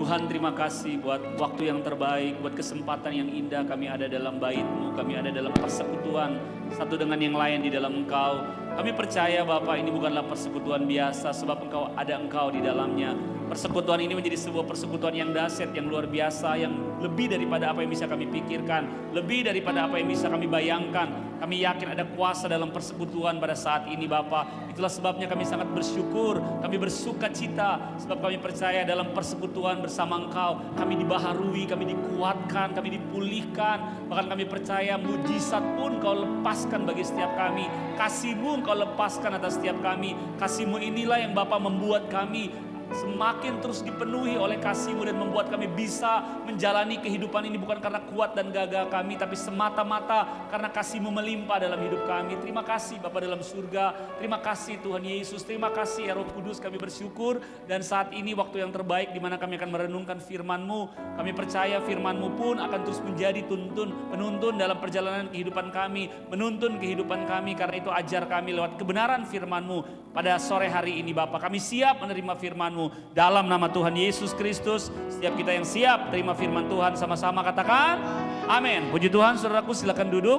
Tuhan, terima kasih buat waktu yang terbaik, buat kesempatan yang indah kami ada dalam bait-Mu, kami ada dalam persekutuan satu dengan yang lain di dalam Engkau. Kami percaya Bapak ini bukanlah persekutuan biasa sebab Engkau di dalamnya. Persekutuan ini menjadi sebuah persekutuan yang dahsyat, yang luar biasa, yang lebih daripada apa yang bisa kami pikirkan, lebih daripada apa yang bisa kami bayangkan. Kami yakin ada kuasa dalam persekutuan pada saat ini Bapak. Itulah sebabnya kami sangat bersyukur, kami bersuka cita, sebab kami percaya dalam persekutuan bersama Engkau, kami dibaharui, kami dikuatkan, kami dipulihkan. Bahkan kami percaya mujizat pun Kau lepaskan bagi setiap kami. Kasih-Mu Kau lepaskan atas setiap kami. Kasih-Mu inilah yang Bapa membuat kami semakin terus dipenuhi oleh kasih-Mu dan membuat kami bisa menjalani kehidupan ini bukan karena kuat dan gagah kami, tapi semata-mata karena kasih-Mu melimpah dalam hidup kami. Terima kasih Bapa dalam surga, terima kasih Tuhan Yesus, terima kasih ya Roh Kudus, kami bersyukur. Dan saat ini waktu yang terbaik di mana kami akan merenungkan firman-Mu. Kami percaya firman-Mu pun akan terus menjadi penuntun dalam perjalanan kehidupan kami, menuntun kehidupan kami. Karena itu ajar kami lewat kebenaran firman-Mu pada sore hari ini Bapa. Kami siap menerima firman-Mu dalam nama Tuhan Yesus Kristus. Setiap kita yang siap terima firman Tuhan sama-sama katakan amin. Puji Tuhan, saudaraku silakan duduk.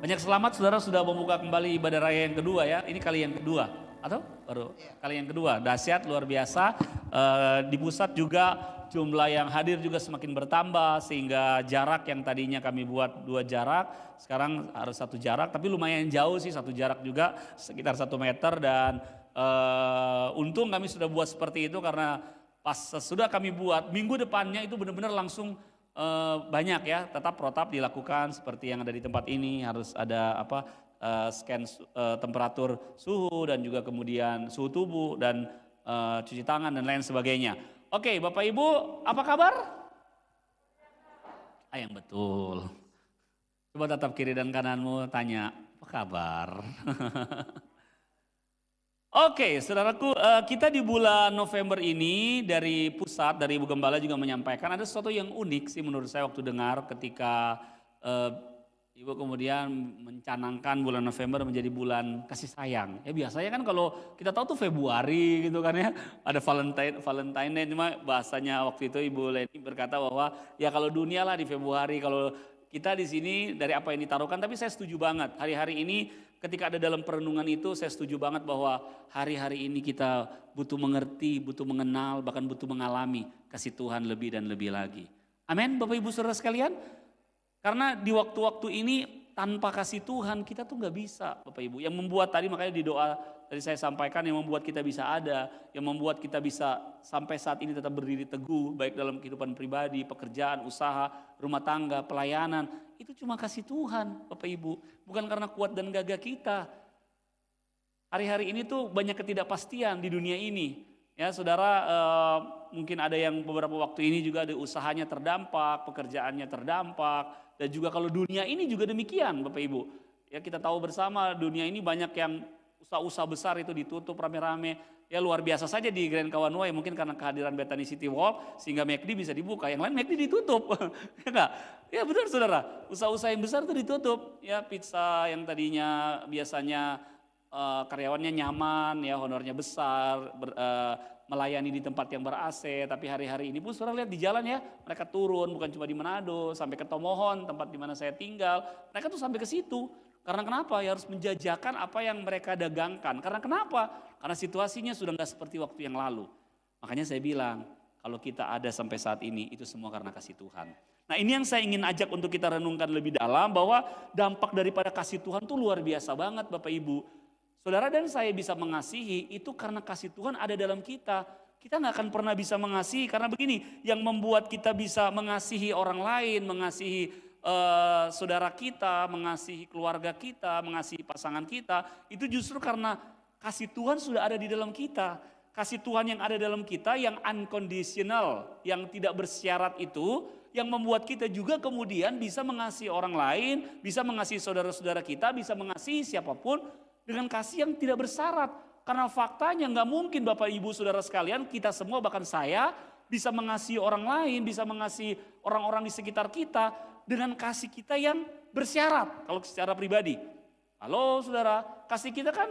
Banyak selamat saudara sudah membuka kembali ibadah raya yang kedua ya. Ini kali yang kedua atau baru kali yang kedua. Dahsyat, luar biasa. Di pusat juga jumlah yang hadir juga semakin bertambah sehingga jarak yang tadinya kami buat 2 jarak sekarang harus 1 jarak, tapi lumayan jauh sih 1 jarak juga sekitar 1 meter. Dan untung kami sudah buat seperti itu karena pas sudah kami buat minggu depannya itu benar-benar langsung banyak ya, tetap protap dilakukan seperti yang ada di tempat ini, harus ada scan temperatur suhu dan juga kemudian suhu tubuh dan cuci tangan dan lain sebagainya. Oke, Bapak Ibu, apa kabar? Yang betul. Coba tatap kiri dan kananmu, tanya, apa kabar? Oke, saudaraku, kita di bulan November ini dari pusat, dari Ibu Gembala juga menyampaikan ada sesuatu yang unik sih menurut saya waktu dengar ketika Ibu kemudian mencanangkan bulan November menjadi bulan kasih sayang. Ya biasanya kan kalau kita tahu tuh Februari gitu kan ya, ada Valentine Day, cuma bahasanya waktu itu Ibu Leni berkata bahwa ya kalau dunia lah di Februari, kalau kita di sini dari apa yang ditaruhkan. Tapi saya setuju banget hari-hari ini ketika ada dalam perenungan itu saya setuju banget bahwa hari-hari ini kita butuh mengerti, butuh mengenal, bahkan butuh mengalami kasih Tuhan lebih dan lebih lagi. Amin Bapak Ibu Saudara sekalian. Karena di waktu-waktu ini tanpa kasih Tuhan kita tuh gak bisa Bapak Ibu. Yang membuat tadi makanya di doa tadi saya sampaikan yang membuat kita bisa ada, yang membuat kita bisa sampai saat ini tetap berdiri teguh baik dalam kehidupan pribadi, pekerjaan, usaha, rumah tangga, pelayanan. Itu cuma kasih Tuhan Bapak Ibu. Bukan karena kuat dan gagah kita. Hari-hari ini tuh banyak ketidakpastian di dunia ini. Ya saudara, mungkin ada yang beberapa waktu ini juga ada usahanya terdampak, pekerjaannya terdampak. Dan juga kalau dunia ini juga demikian Bapak Ibu. Ya kita tahu bersama dunia ini banyak yang usaha-usaha besar itu ditutup rame-rame. Ya luar biasa saja di Grand Kawanua ya mungkin karena kehadiran Bethany City Walk sehingga McD bisa dibuka. Yang lain McD ditutup. Ya enggak? Ya benar saudara, usaha-usaha yang besar itu ditutup. Ya pizza yang tadinya biasanya karyawannya nyaman, ya honornya besar, melayani di tempat yang ber-AC, tapi hari-hari ini pun saudara lihat di jalan ya, mereka turun bukan cuma di Manado, sampai ke Tomohon, tempat di mana saya tinggal, mereka tuh sampai ke situ. Karena kenapa? Ya harus menjajakan apa yang mereka dagangkan. Karena kenapa? Karena situasinya sudah nggak seperti waktu yang lalu. Makanya saya bilang, kalau kita ada sampai saat ini, itu semua karena kasih Tuhan. Nah ini yang saya ingin ajak untuk kita renungkan lebih dalam, bahwa dampak daripada kasih Tuhan tuh luar biasa banget Bapak Ibu. Saudara dan saya bisa mengasihi itu karena kasih Tuhan ada dalam kita. Kita gak akan pernah bisa mengasihi karena begini, yang membuat kita bisa mengasihi orang lain, mengasihi saudara kita, mengasihi keluarga kita, mengasihi pasangan kita, itu justru karena kasih Tuhan sudah ada di dalam kita. Kasih Tuhan yang ada dalam kita yang unconditional, yang tidak bersyarat itu, yang membuat kita juga kemudian bisa mengasihi orang lain, bisa mengasihi saudara-saudara kita, bisa mengasihi siapapun, dengan kasih yang tidak bersyarat. Karena faktanya nggak mungkin Bapak Ibu Saudara sekalian, kita semua bahkan saya bisa mengasihi orang lain, bisa mengasihi orang-orang di sekitar kita dengan kasih kita yang bersyarat. Kalau secara pribadi. Halo saudara, kasih kita kan,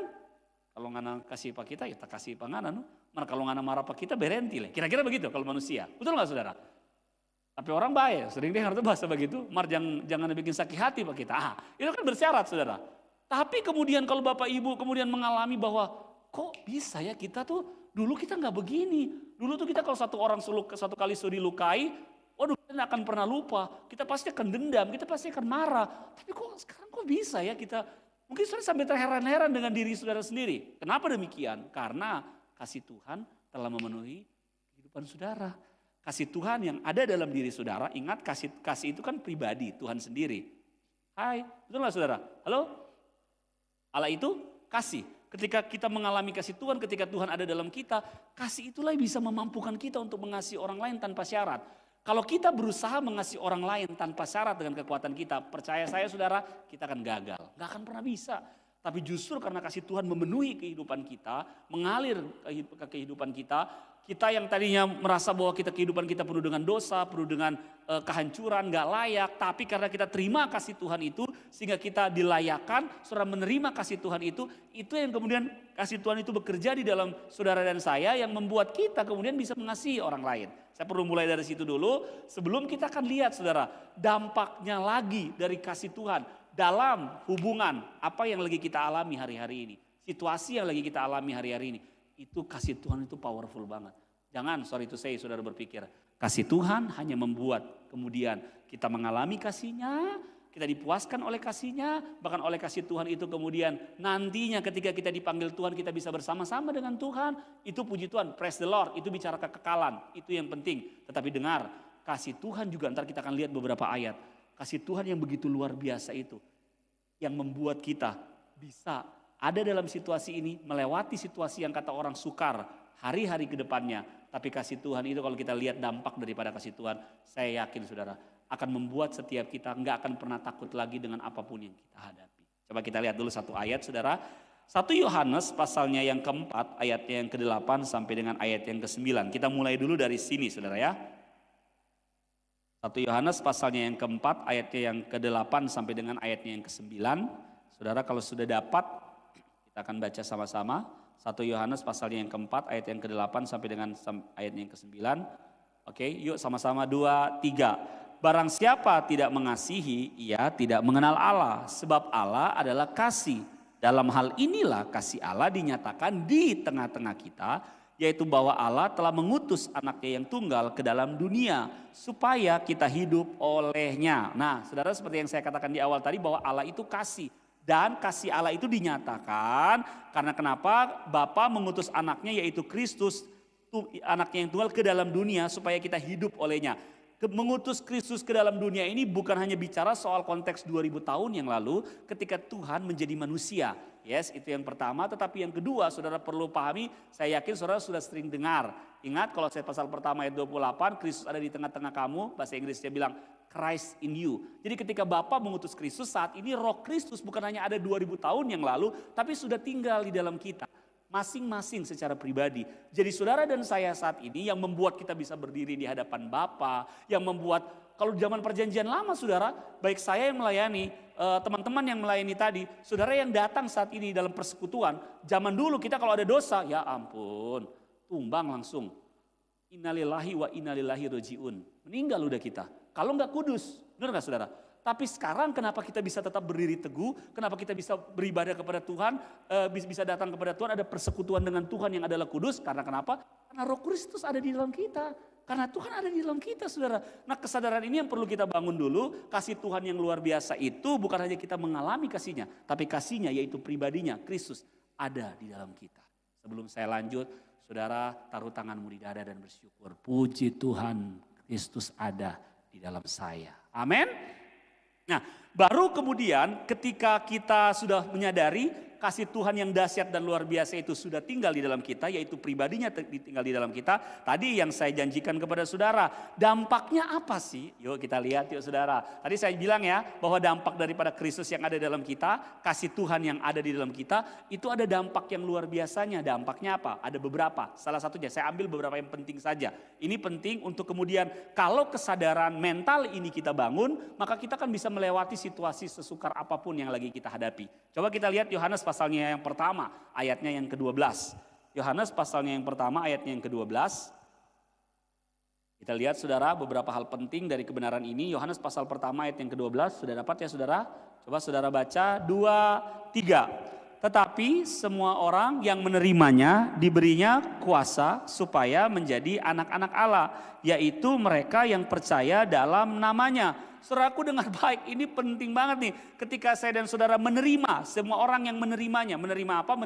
kalau nggak kasih pak kita, ya kita kasih panganan. Mana kalau ngana marah pak kita berhenti lah. Kira-kira begitu kalau manusia. Betul nggak saudara? Tapi orang baik, sering dengar tuh bahasa begitu. Jangan bikin sakit hati pak kita. Itu kan bersyarat saudara. Tapi kemudian kalau bapak ibu kemudian mengalami bahwa kok bisa ya kita tuh dulu kita nggak begini. Dulu tuh kita kalau satu kali sudah dilukai, waduh kita nggak akan pernah lupa. Kita pasti akan dendam, kita pasti akan marah. Tapi kok sekarang kok bisa ya kita, mungkin saudara sampai terheran-heran dengan diri saudara sendiri. Kenapa demikian? Karena kasih Tuhan telah memenuhi kehidupan saudara. Kasih Tuhan yang ada dalam diri saudara, ingat kasih itu kan pribadi, Tuhan sendiri. Hai, betul nggak saudara? Halo? Allah itu kasih. Ketika kita mengalami kasih Tuhan, ketika Tuhan ada dalam kita, kasih itulah yang bisa memampukan kita untuk mengasihi orang lain tanpa syarat. Kalau kita berusaha mengasihi orang lain tanpa syarat dengan kekuatan kita, percaya saya saudara, kita akan gagal. Gak akan pernah bisa. Tapi justru karena kasih Tuhan memenuhi kehidupan kita, mengalir ke kehidupan kita, kita yang tadinya merasa bahwa kehidupan kita penuh dengan dosa, penuh dengan kehancuran, gak layak. Tapi karena kita terima kasih Tuhan itu, sehingga kita dilayakkan, saudara menerima kasih Tuhan itu yang kemudian kasih Tuhan itu bekerja di dalam saudara dan saya, yang membuat kita kemudian bisa mengasihi orang lain. Saya perlu mulai dari situ dulu, sebelum kita akan lihat saudara, dampaknya lagi dari kasih Tuhan dalam hubungan apa yang lagi kita alami hari-hari ini. Situasi yang lagi kita alami hari-hari ini. Itu kasih Tuhan itu powerful banget. Jangan saudara berpikir kasih Tuhan hanya membuat kemudian kita mengalami kasihnya, kita dipuaskan oleh kasihnya, bahkan oleh kasih Tuhan itu kemudian nantinya ketika kita dipanggil Tuhan kita bisa bersama-sama dengan Tuhan. Itu puji Tuhan, praise the Lord, itu bicara kekekalan, itu yang penting. Tetapi dengar, kasih Tuhan juga, ntar kita akan lihat beberapa ayat. Kasih Tuhan yang begitu luar biasa itu, yang membuat kita bisa ada dalam situasi ini, melewati situasi yang kata orang sukar hari-hari ke depannya. Tapi kasih Tuhan itu kalau kita lihat dampak daripada kasih Tuhan, saya yakin saudara akan membuat setiap kita nggak akan pernah takut lagi dengan apapun yang kita hadapi. Coba kita lihat dulu satu ayat saudara. 1 Yohanes pasalnya yang keempat, ayatnya yang ke-8 sampai dengan ayat yang ke-9. Kita mulai dulu dari sini saudara ya. 1 Yohanes pasalnya yang keempat, ayatnya yang ke-8 sampai dengan ayatnya yang ke-9. Saudara kalau sudah dapat, kita akan baca sama-sama. 1 Yohanes pasalnya yang keempat, ayat yang ke-8 sampai dengan ayat yang ke-9. Oke, yuk sama-sama 2, 3. Barang siapa tidak mengasihi, ia tidak mengenal Allah. Sebab Allah adalah kasih. Dalam hal inilah kasih Allah dinyatakan di tengah-tengah kita, yaitu bahwa Allah telah mengutus anaknya yang tunggal ke dalam dunia supaya kita hidup olehnya. Nah saudara, seperti yang saya katakan di awal tadi bahwa Allah itu kasih. Dan kasih Allah itu dinyatakan karena kenapa? Bapa mengutus anaknya yaitu Kristus, anaknya yang tunggal ke dalam dunia supaya kita hidup olehnya. Mengutus Kristus ke dalam dunia ini bukan hanya bicara soal konteks 2000 tahun yang lalu ketika Tuhan menjadi manusia. Yes, itu yang pertama. Tetapi yang kedua, saudara perlu pahami, saya yakin saudara sudah sering dengar. Ingat kalau saya pasal pertama ayat 28, Kristus ada di tengah-tengah kamu, bahasa Inggrisnya bilang Christ in you. Jadi ketika Bapa mengutus Kristus, saat ini roh Kristus bukan hanya ada 2000 tahun yang lalu, tapi sudah tinggal di dalam kita. Masing-masing secara pribadi. Jadi saudara dan saya saat ini yang membuat kita bisa berdiri di hadapan Bapa, yang membuat kalau zaman perjanjian lama saudara, baik saya yang melayani, teman-teman yang melayani tadi, saudara yang datang saat ini dalam persekutuan, zaman dulu kita kalau ada dosa, ya ampun, tumbang langsung. Innalillahi wa innalillahi rojiun. Meninggal udah kita. Kalau nggak kudus, benar nggak saudara? Tapi sekarang kenapa kita bisa tetap berdiri teguh, kenapa kita bisa beribadah kepada Tuhan, bisa datang kepada Tuhan, ada persekutuan dengan Tuhan yang adalah kudus. Karena kenapa? Karena roh Kristus ada di dalam kita. Karena Tuhan ada di dalam kita saudara. Nah kesadaran ini yang perlu kita bangun dulu. Kasih Tuhan yang luar biasa itu bukan hanya kita mengalami kasihnya, tapi kasihnya yaitu pribadinya, Kristus ada di dalam kita. Sebelum saya lanjut, saudara taruh tanganmu di dada dan bersyukur. Puji Tuhan, Kristus ada di dalam saya. Amin. Nah, baru kemudian ketika kita sudah menyadari kasih Tuhan yang dahsyat dan luar biasa itu sudah tinggal di dalam kita, yaitu pribadinya tinggal di dalam kita. Tadi yang saya janjikan kepada saudara, dampaknya apa sih? Yuk kita lihat yuk saudara. Tadi saya bilang ya, bahwa dampak daripada Kristus yang ada dalam kita, kasih Tuhan yang ada di dalam kita, itu ada dampak yang luar biasanya. Dampaknya apa? Ada beberapa. Salah satunya, saya ambil beberapa yang penting saja. Ini penting untuk kemudian kalau kesadaran mental ini kita bangun, maka kita akan bisa melewati situasi sesukar apapun yang lagi kita hadapi. Coba kita lihat Yohanes pasalnya yang pertama, ayatnya yang ke-12. Yohanes pasalnya yang pertama ayatnya yang ke-12. Kita lihat saudara beberapa hal penting dari kebenaran ini. Yohanes pasal pertama ayat yang ke-12. Sudah dapat ya saudara? Coba saudara baca 2, 3. Tetapi semua orang yang menerimanya diberinya kuasa supaya menjadi anak-anak Allah. Yaitu mereka yang percaya dalam namanya. Saudaraku dengar baik, ini penting banget nih. Ketika saya dan saudara menerima, semua orang yang menerimanya. Menerima apa?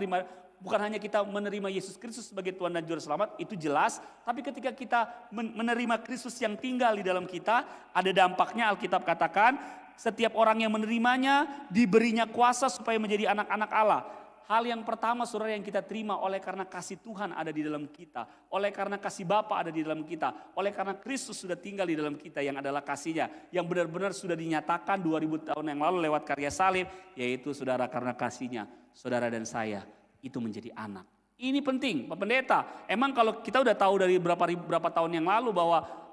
Bukan hanya kita menerima Yesus Kristus sebagai Tuhan dan Juru Selamat, itu jelas. Tapi ketika kita menerima Kristus yang tinggal di dalam kita, ada dampaknya. Alkitab katakan, setiap orang yang menerimanya diberinya kuasa supaya menjadi anak-anak Allah. Hal yang pertama saudara yang kita terima oleh karena kasih Tuhan ada di dalam kita. Oleh karena kasih Bapa ada di dalam kita. Oleh karena Kristus sudah tinggal di dalam kita yang adalah kasihnya. Yang benar-benar sudah dinyatakan 2000 tahun yang lalu lewat karya salib. Yaitu saudara karena kasihnya, saudara dan saya itu menjadi anak. Ini penting Pak Pendeta. Emang kalau kita udah tahu dari berapa tahun yang lalu bahwa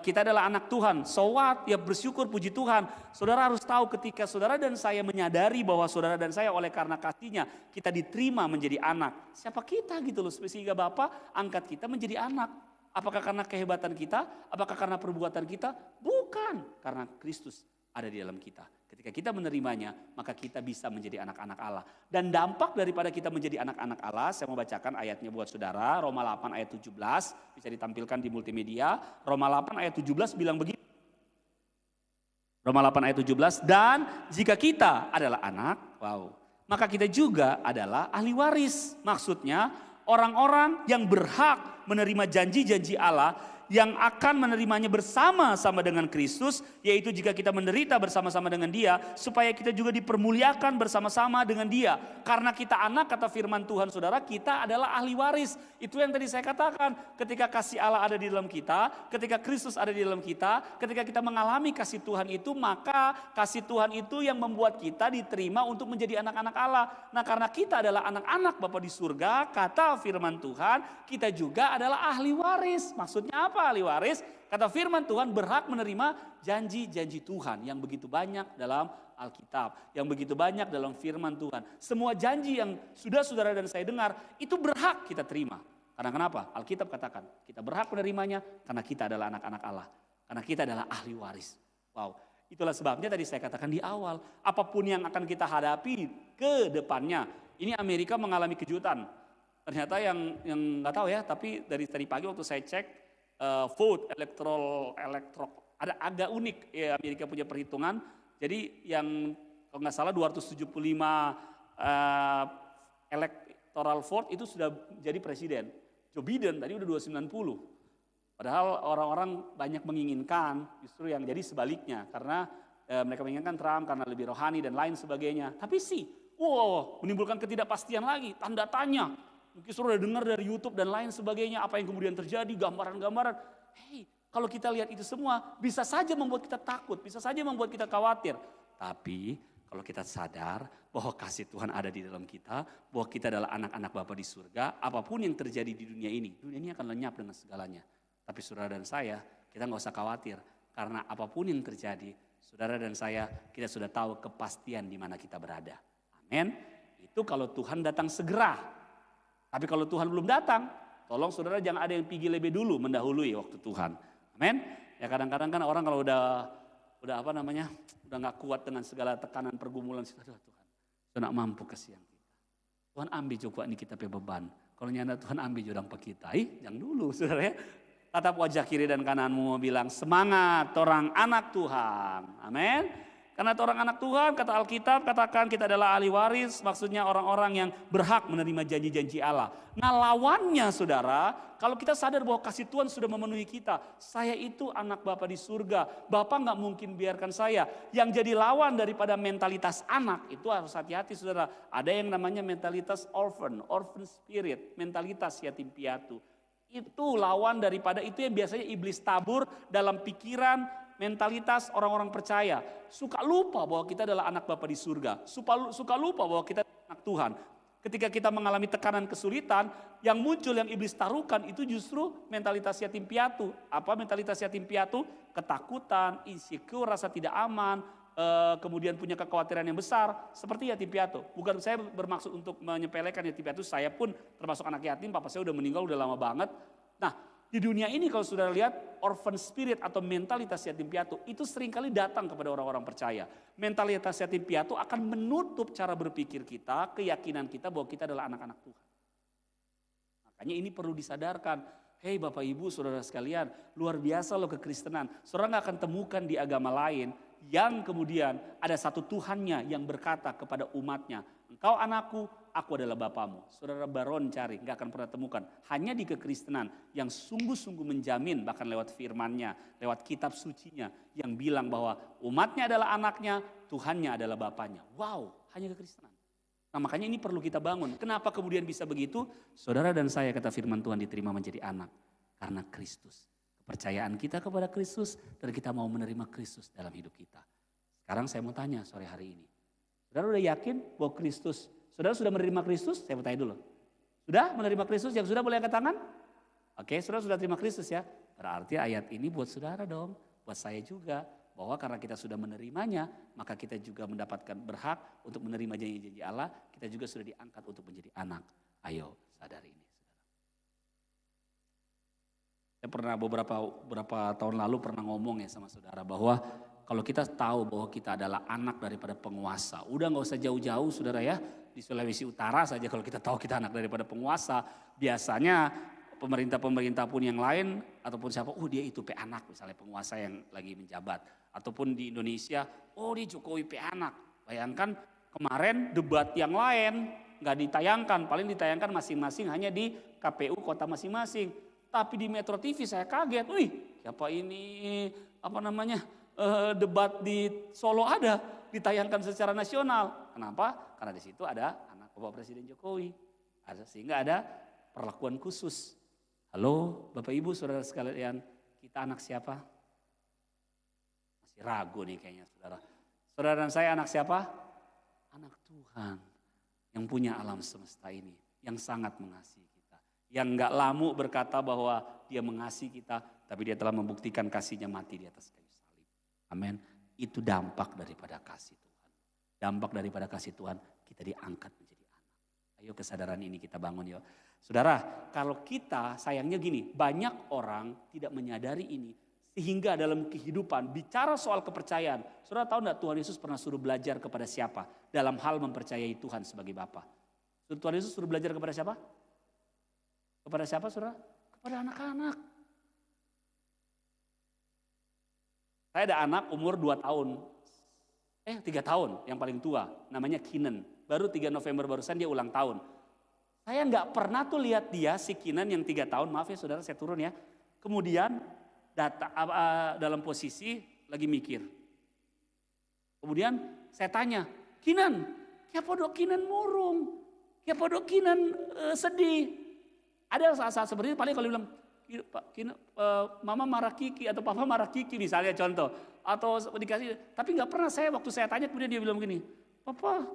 kita adalah anak Tuhan. So what? Ya bersyukur, puji Tuhan. Saudara harus tahu ketika saudara dan saya menyadari bahwa saudara dan saya oleh karena kasihnya kita diterima menjadi anak. Siapa kita gitu loh, sehingga Bapa angkat kita menjadi anak. Apakah karena kehebatan kita? Apakah karena perbuatan kita? Bukan, karena Kristus ada di dalam kita. Ketika kita menerimanya, maka kita bisa menjadi anak-anak Allah. Dan dampak daripada kita menjadi anak-anak Allah, saya mau bacakan ayatnya buat saudara, Roma 8 ayat 17, bisa ditampilkan di multimedia. Roma 8 ayat 17 bilang begini. Roma 8 ayat 17, dan jika kita adalah anak, maka kita juga adalah ahli waris. Maksudnya orang-orang yang berhak menerima janji-janji Allah, yang akan menerimanya bersama-sama dengan Kristus, yaitu jika kita menderita bersama-sama dengan Dia, supaya kita juga dipermuliakan bersama-sama dengan Dia. Karena kita anak, kata firman Tuhan saudara, kita adalah ahli waris. Itu yang tadi saya katakan, ketika kasih Allah ada di dalam kita, ketika Kristus ada di dalam kita, ketika kita mengalami kasih Tuhan itu, maka kasih Tuhan itu yang membuat kita diterima untuk menjadi anak-anak Allah. Nah, karena kita adalah anak-anak Bapa di surga, kata firman Tuhan, kita juga adalah ahli waris. Maksudnya apa? Ahli waris, kata firman Tuhan, berhak menerima janji-janji Tuhan yang begitu banyak dalam Alkitab, yang begitu banyak dalam firman Tuhan. Semua janji yang sudah saudara dan saya dengar itu berhak kita terima. Karena kenapa? Alkitab katakan kita berhak menerimanya karena kita adalah anak-anak Allah, karena kita adalah ahli waris. Itulah sebabnya tadi saya katakan di awal, apapun yang akan kita hadapi ke depannya, ini Amerika mengalami kejutan. Ternyata yang nggak tahu ya, tapi dari tadi pagi waktu saya cek vote electoral ada agak unik ya, Amerika punya perhitungan. Jadi yang kalau nggak salah 275 electoral vote itu sudah jadi presiden. Joe Biden tadi udah 290. Padahal orang-orang banyak menginginkan justru yang jadi sebaliknya, karena mereka menginginkan Trump karena lebih rohani dan lain sebagainya. Tapi menimbulkan ketidakpastian lagi, tanda tanya. Mungkin sudah dengar dari YouTube dan lain sebagainya, apa yang kemudian terjadi, gambaran-gambaran. Kalau kita lihat itu semua, bisa saja membuat kita takut, bisa saja membuat kita khawatir. Tapi kalau kita sadar bahwa kasih Tuhan ada di dalam kita, bahwa kita adalah anak-anak Bapa di surga, apapun yang terjadi di dunia ini akan lenyap dengan segalanya. Tapi saudara dan saya, kita nggak usah khawatir, karena apapun yang terjadi, saudara dan saya, kita sudah tahu kepastian di mana kita berada. Amin. Itu kalau Tuhan datang segera. Tapi kalau Tuhan belum datang, tolong saudara jangan ada yang pergi lebih dulu mendahului waktu Tuhan. Amin. Ya kadang-kadang kan orang kalau udah udah nggak kuat dengan segala tekanan pergumulan, Tuhan, saya nggak mampu kasihan kita. Tuhan ambil juga ini kita beban. Kalau nyanda Tuhan ambil jodang pak kita, jangan dulu saudara ya. Tatap wajah kiri dan kananmu bilang semangat orang anak Tuhan. Amin. Karena orang anak Tuhan, kata Alkitab, katakan kita adalah ahli waris, maksudnya orang-orang yang berhak menerima janji-janji Allah. Nah lawannya saudara, kalau kita sadar bahwa kasih Tuhan sudah memenuhi kita, saya itu anak Bapa di surga, Bapa nggak mungkin biarkan saya. Yang jadi lawan daripada mentalitas anak, itu harus hati-hati saudara. Ada yang namanya mentalitas orphan spirit, mentalitas yatim piatu. Itu lawan daripada itu yang biasanya iblis tabur dalam pikiran, mentalitas orang-orang percaya. Suka lupa bahwa kita adalah anak Bapa di surga. Suka lupa bahwa kita anak Tuhan. Ketika kita mengalami tekanan kesulitan, yang muncul yang iblis taruhkan itu justru mentalitas yatim piatu. Apa mentalitas yatim piatu? Ketakutan, insecure, rasa tidak aman, kemudian punya kekhawatiran yang besar, seperti yatim piatu. Bukan saya bermaksud untuk menyepelekan yatim piatu, saya pun termasuk anak yatim, papa saya udah meninggal, udah lama banget. Nah, di dunia ini kalau saudara lihat, orphan spirit atau mentalitas yatim piatu, itu seringkali datang kepada orang-orang percaya. Mentalitas yatim piatu akan menutup cara berpikir kita, keyakinan kita bahwa kita adalah anak-anak Tuhan. Makanya ini perlu disadarkan. Hei Bapak Ibu, saudara sekalian, luar biasa loh kekristenan. Saudara gak akan temukan di agama lain yang kemudian ada satu Tuhannya yang berkata kepada umatnya, engkau anakku, aku adalah Bapamu. Saudara baron cari, gak akan pernah temukan. Hanya di kekristenan yang sungguh-sungguh menjamin, bahkan lewat firmannya, lewat kitab sucinya, yang bilang bahwa umatnya adalah anaknya, Tuhannya adalah Bapanya. Wow, hanya kekristenan. Nah makanya ini perlu kita bangun. Kenapa kemudian bisa begitu? Saudara dan saya, kata firman Tuhan, diterima menjadi anak karena Kristus. Kepercayaan kita kepada Kristus dan kita mau menerima Kristus dalam hidup kita. Sekarang saya mau tanya sore hari ini. Saudara udah yakin bahwa Kristus, saudara sudah menerima Kristus? Saya mau tanya dulu. Sudah menerima Kristus? Yang sudah boleh angkat tangan? Oke, saudara sudah terima Kristus ya. Berarti ayat ini buat saudara dong, buat saya juga. Bahwa karena kita sudah menerimanya, maka kita juga mendapatkan berhak untuk menerima janji-janji Allah. Kita juga sudah diangkat untuk menjadi anak. Ayo sadari ini. Saya pernah beberapa tahun lalu pernah ngomong ya sama saudara bahwa kalau kita tahu bahwa kita adalah anak daripada penguasa, udah gak usah jauh-jauh saudara ya, di Sulawesi Utara saja kalau kita tahu kita anak daripada penguasa, biasanya pemerintah-pemerintah pun yang lain ataupun siapa, dia itu pe anak misalnya penguasa yang lagi menjabat. Ataupun di Indonesia, dia Jokowi pe anak. Bayangkan kemarin debat yang lain gak ditayangkan, paling ditayangkan masing-masing hanya di KPU kota masing-masing. Tapi di Metro TV saya kaget, siapa ini debat di Solo ada ditayangkan secara nasional. Kenapa? Karena di situ ada anak Bapak Presiden Jokowi. Sehingga ada perlakuan khusus. Halo Bapak Ibu saudara sekalian, kita anak siapa? Masih ragu nih kayaknya saudara. Saudara dan saya anak siapa? Anak Tuhan yang punya alam semesta ini, yang sangat mengasihi kita. Yang gak lamu berkata bahwa dia mengasihi kita, tapi dia telah membuktikan kasihnya mati di atas kayu salib. Amin. Itu dampak daripada kasih Tuhan. Dampak daripada kasih Tuhan, kita diangkat menjadi anak. Ayo kesadaran ini kita bangun yuk. Saudara, kalau kita sayangnya gini, banyak orang tidak menyadari ini. Sehingga dalam kehidupan, bicara soal kepercayaan. Saudara tahu enggak Tuhan Yesus pernah suruh belajar kepada siapa? Dalam hal mempercayai Tuhan sebagai Bapa. Tuhan Yesus suruh belajar kepada siapa? Kepada siapa saudara? Kepada anak-anak. Saya ada anak umur 2 tahun. 3 tahun yang paling tua. Namanya Kinan. Baru 3 November barusan dia ulang tahun. Saya nggak pernah tuh lihat dia si Kinan yang 3 tahun. Maaf ya saudara saya turun ya. Kemudian dalam posisi lagi mikir. Kemudian saya tanya. Kinan, kenapa dok Kinan murung? Kenapa dok Kinan sedih? Ada saat-saat seperti itu paling kalau bilang, mama marah Kiki atau papa marah Kiki misalnya contoh. Atau dikasih, tapi nggak pernah waktu saya tanya kemudian dia bilang begini, Papa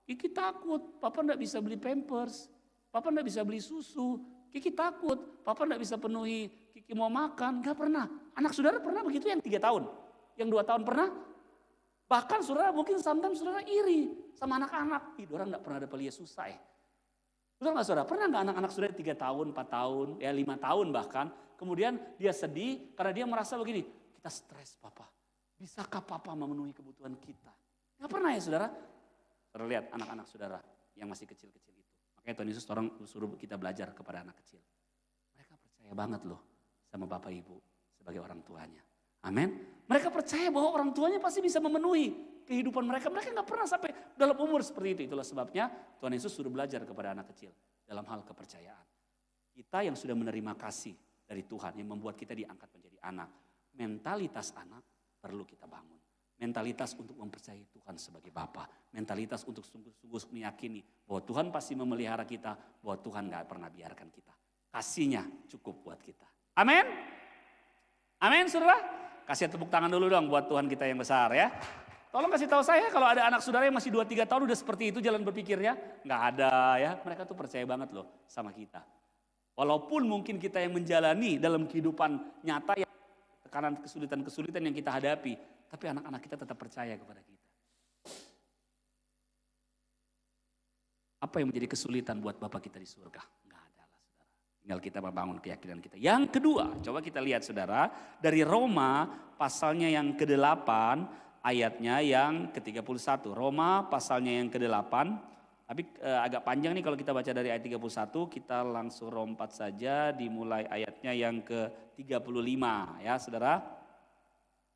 Kiki takut, Papa nggak bisa beli pampers, Papa nggak bisa beli susu, Kiki takut, Papa nggak bisa penuhi, Kiki mau makan, nggak pernah. Anak saudara pernah begitu yang 3 tahun, yang 2 tahun pernah? Bahkan saudara mungkin sometimes saudara iri sama anak-anak, orang nggak pernah ada pelia susah ya. Betul nggak saudara? Pernah nggak anak-anak saudara 3 tahun, 4 tahun, 5 tahun bahkan. Kemudian dia sedih karena dia merasa begini, kita stres Papa. Bisakah Papa memenuhi kebutuhan kita? Nggak pernah ya saudara? Saudara lihat anak-anak saudara yang masih kecil-kecil itu. Makanya Tuhan Yesus suruh kita belajar kepada anak kecil. Mereka percaya banget loh sama Bapak Ibu sebagai orang tuanya. Amin. Mereka percaya bahwa orang tuanya pasti bisa memenuhi kehidupan mereka. Mereka nggak pernah sampai dalam umur seperti itu. Itulah sebabnya Tuhan Yesus suruh belajar kepada anak kecil dalam hal kepercayaan. Kita yang sudah menerima kasih dari Tuhan yang membuat kita diangkat menjadi anak. Mentalitas anak perlu kita bangun. Mentalitas untuk mempercayai Tuhan sebagai Bapa. Mentalitas untuk sungguh-sungguh meyakini bahwa Tuhan pasti memelihara kita. Bahwa Tuhan gak pernah biarkan kita. Kasihnya cukup buat kita. Amin. Amin saudara. Kasih tepuk tangan dulu dong buat Tuhan kita yang besar ya. Tolong kasih tahu saya kalau ada anak saudara yang masih 2-3 tahun udah seperti itu jalan berpikirnya. Gak ada ya. Mereka tuh percaya banget loh sama kita. Walaupun mungkin kita yang menjalani dalam kehidupan nyata yang tekanan, kesulitan-kesulitan yang kita hadapi. Tapi anak-anak kita tetap percaya kepada kita. Apa yang menjadi kesulitan buat Bapak kita di surga? Enggak ada lah saudara. Tinggal kita membangun keyakinan kita. Yang kedua, coba kita lihat saudara. Dari Roma pasalnya yang ke-8 ayatnya yang ke-31. Roma pasalnya yang ke-8. Tapi agak panjang nih kalau kita baca dari ayat 31. Kita langsung lompat saja dimulai ayatnya yang ke-35 ya saudara.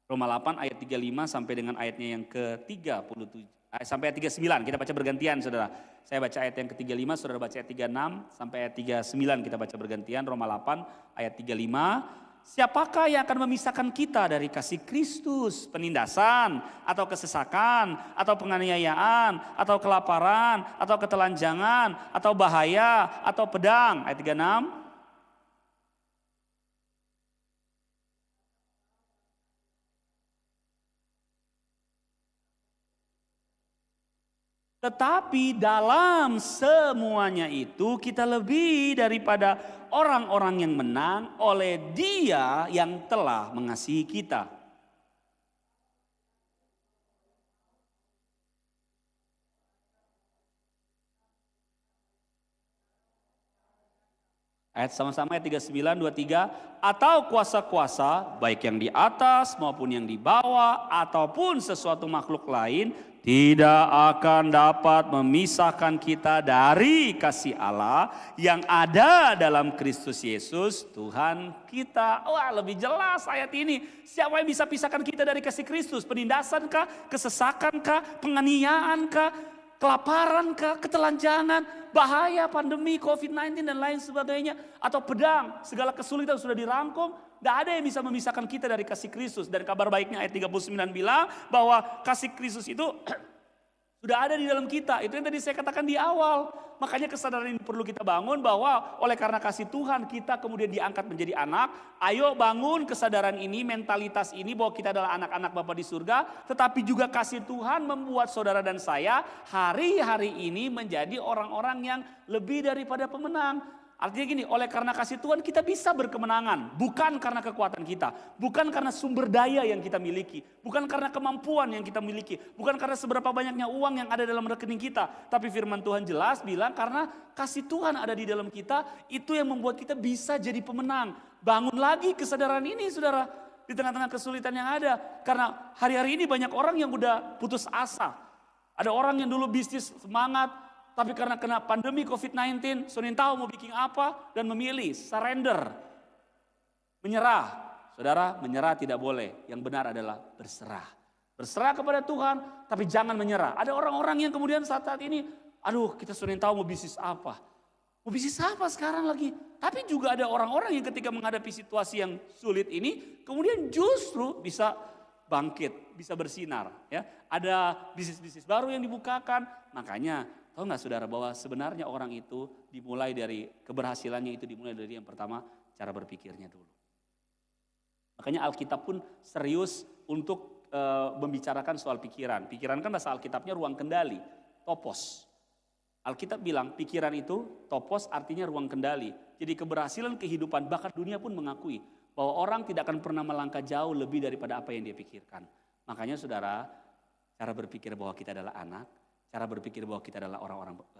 Roma 8 ayat 35 sampai dengan ayatnya yang ke-37. Sampai ayat 39 kita baca bergantian saudara. Saya baca ayat yang ke-35, saudara baca ayat 36 sampai ayat 39 kita baca bergantian. Roma 8 ayat 35. Siapakah yang akan memisahkan kita dari kasih Kristus? Penindasan atau kesesakan atau penganiayaan atau kelaparan atau ketelanjangan atau bahaya atau pedang. Ayat 36. Tetapi dalam semuanya itu kita lebih daripada orang-orang yang menang oleh Dia yang telah mengasihi kita. Ayat sama-sama ayat 39, 23. Atau kuasa-kuasa baik yang di atas maupun yang di bawah ataupun sesuatu makhluk lain tidak akan dapat memisahkan kita dari kasih Allah yang ada dalam Kristus Yesus Tuhan kita. Wah, lebih jelas ayat ini. Siapa yang bisa pisahkan kita dari kasih Kristus? Penindasan kah? Kesesakan kah? Penganiayaan kah? Kelaparan kah? Ketelanjangan? Bahaya, pandemi, COVID-19 dan lain sebagainya. Atau pedang, segala kesulitan sudah dirangkum. Tidak ada yang bisa memisahkan kita dari kasih Kristus. Dan kabar baiknya ayat 39 bilang bahwa kasih Kristus itu sudah ada di dalam kita. Itu yang tadi saya katakan di awal. Makanya kesadaran ini perlu kita bangun bahwa oleh karena kasih Tuhan kita kemudian diangkat menjadi anak. Ayo bangun kesadaran ini, mentalitas ini bahwa kita adalah anak-anak Bapa di surga. Tetapi juga kasih Tuhan membuat saudara dan saya hari-hari ini menjadi orang-orang yang lebih daripada pemenang. Artinya gini, oleh karena kasih Tuhan kita bisa berkemenangan. Bukan karena kekuatan kita. Bukan karena sumber daya yang kita miliki. Bukan karena kemampuan yang kita miliki. Bukan karena seberapa banyaknya uang yang ada dalam rekening kita. Tapi firman Tuhan jelas bilang karena kasih Tuhan ada di dalam kita. Itu yang membuat kita bisa jadi pemenang. Bangun lagi kesadaran ini saudara. Di tengah-tengah kesulitan yang ada. Karena hari-hari ini banyak orang yang udah putus asa. Ada orang yang dulu bisnis semangat. Tapi karena kena pandemi COVID-19, Sonin tahu mau bikin apa dan memilih surrender. Menyerah. Saudara, menyerah tidak boleh. Yang benar adalah berserah. Berserah kepada Tuhan, tapi jangan menyerah. Ada orang-orang yang kemudian saat ini, aduh kita Sonin tahu mau bisnis apa. Mau bisnis apa sekarang lagi? Tapi juga ada orang-orang yang ketika menghadapi situasi yang sulit ini, kemudian justru bisa bangkit, bisa bersinar. Ya, ada bisnis-bisnis baru yang dibukakan, makanya tahu nggak saudara bahwa sebenarnya orang itu dimulai dari keberhasilannya itu dimulai dari yang pertama cara berpikirnya dulu. Makanya Alkitab pun serius untuk membicarakan soal pikiran. Pikiran kan bahasa Alkitabnya ruang kendali, topos. Alkitab bilang pikiran itu topos artinya ruang kendali. Jadi keberhasilan kehidupan bahkan dunia pun mengakui bahwa orang tidak akan pernah melangkah jauh lebih daripada apa yang dia pikirkan. Makanya saudara, cara berpikir bahwa kita adalah anak, cara berpikir bahwa kita adalah